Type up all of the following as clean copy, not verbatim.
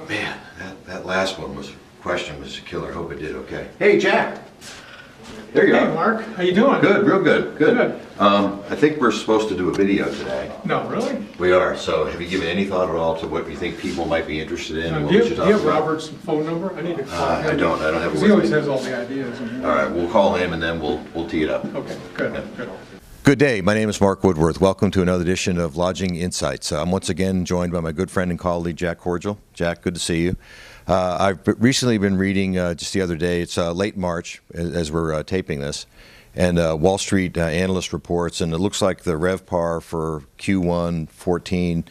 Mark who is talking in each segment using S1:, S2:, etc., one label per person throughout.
S1: Man, that last question was a killer. I hope it did okay. Hey, Jack. There you are.
S2: Hey, Mark. How you doing?
S1: Good, real good.
S2: Good.
S1: I think we're supposed to do a video today.
S2: No, really?
S1: We are. So have you given any thought at all to what you think people might be interested in? And what
S2: Do
S1: we
S2: you
S1: should talk
S2: have
S1: about?
S2: Robert's phone number? I need to call him.
S1: I don't have it.
S2: Because he always has all the ideas.
S1: All right, we'll call him and then we'll tee it up.
S2: Okay, good.
S1: Yeah.
S2: Good.
S1: Good day. My name is Mark Woodworth. Welcome to another edition of Lodging Insights. I'm once again joined by my good friend and colleague, Jack Corgel. Jack, good to see you. I've recently been reading, just the other day, it's late March as we're taping this, and Wall Street analyst reports, and it looks like the RevPAR for Q1 14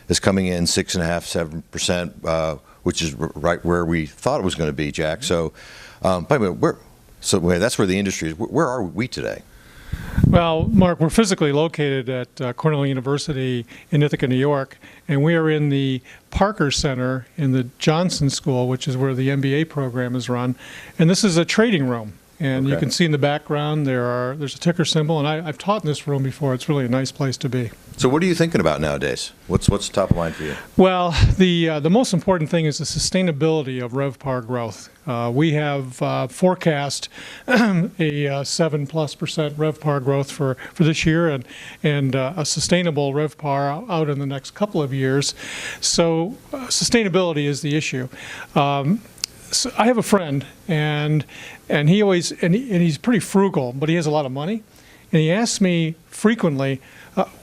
S1: is coming in 6.5–7%, which is right where we thought it was going to be, Jack. So, by the way, that's where the industry is. Where are we today?
S2: Well, Mark, we're physically located at Cornell University in Ithaca, New York, and we are in the Parker Center in the Johnson School, which is where the MBA program is run. And this is a trading room. And
S1: Okay.
S2: You can see in the background there's a ticker symbol, and I've taught in this room before. It's really a nice place to be.
S1: So what are you thinking about nowadays? What's top of mind for you?
S2: Well, the most important thing is the sustainability of RevPAR growth. We have forecast a 7+% RevPAR growth for this year, and a sustainable RevPAR out in the next couple of years. So sustainability is the issue. So I have a friend, and he's pretty frugal, but he has a lot of money, and he asks me frequently,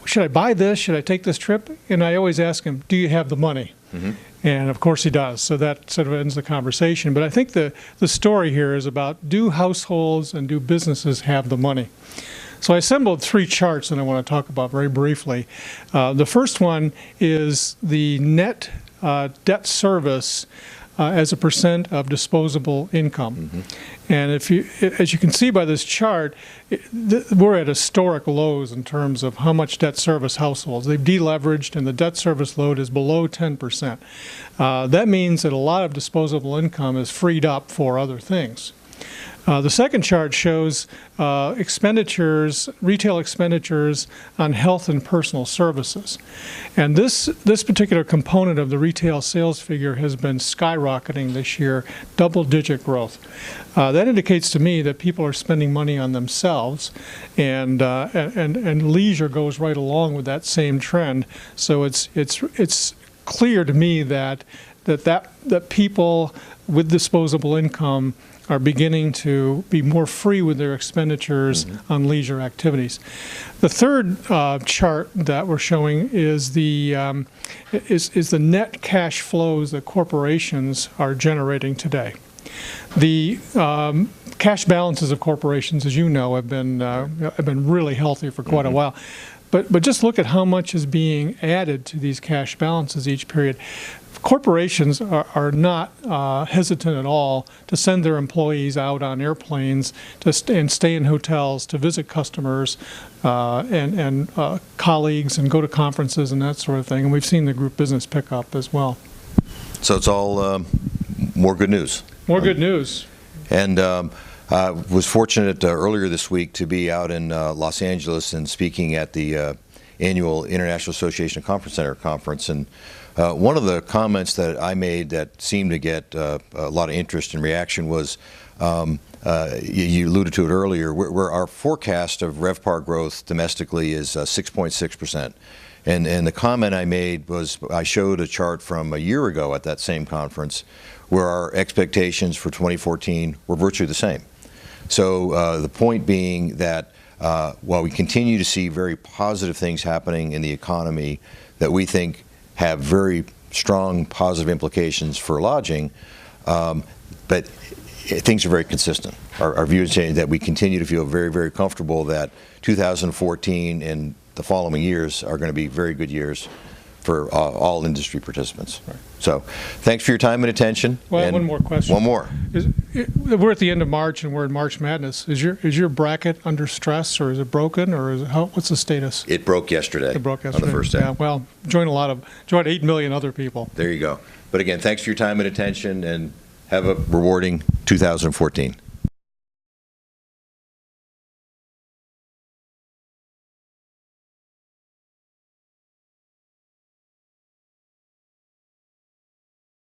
S2: should I buy this? Should I take this trip? And I always ask him, do you have the money? Mm-hmm. And of course he does. So that sort of ends the conversation. But I think the story here is about, do households and do businesses have the money? So I assembled 3 charts that I want to talk about very briefly. The first one is the net debt service as a percent of disposable income. Mm-hmm. And as you can see by this chart, we're at historic lows in terms of how much debt service households. They've deleveraged, and the debt service load is below 10%. That means that a lot of disposable income is freed up for other things. The second chart shows retail expenditures on health and personal services. And this particular component of the retail sales figure has been skyrocketing this year, double-digit growth. That indicates to me that people are spending money on themselves, and leisure goes right along with that same trend. So it's clear to me that people with disposable income are beginning to be more free with their expenditures mm-hmm. on leisure activities. The third chart that we're showing is the net cash flows that corporations are generating today. The cash balances of corporations, as you know, have been really healthy for quite mm-hmm. a while. But just look at how much is being added to these cash balances each period. Corporations are not hesitant at all to send their employees out on airplanes and stay in hotels to visit customers and colleagues and go to conferences and that sort of thing. And we've seen the group business pick up as well.
S1: So it's all more good news.
S2: More good news.
S1: And was fortunate earlier this week to be out in Los Angeles and speaking at the annual International Association of Conference Center conference. And one of the comments that I made that seemed to get a lot of interest and reaction was, you alluded to it earlier, where our forecast of RevPAR growth domestically is 6.6%. And the comment I made was, I showed a chart from a year ago at that same conference where our expectations for 2014 were virtually the same. So the point being that while we continue to see very positive things happening in the economy that we think have very strong positive implications for lodging, but things are very consistent. Our view is that we continue to feel very, very comfortable that 2014 and the following years are going to be very good years for all industry participants. Right. So thanks for your time and attention.
S2: Well,
S1: and
S2: one more question.
S1: One more.
S2: We're at the end of March and we're in March Madness. Is your bracket under stress, or is it broken, or what's the status?
S1: It broke yesterday.
S2: It broke yesterday.
S1: On the first day.
S2: Yeah, well, join 8 million other people.
S1: There you go. But again, thanks for your time and attention, and have a rewarding 2014.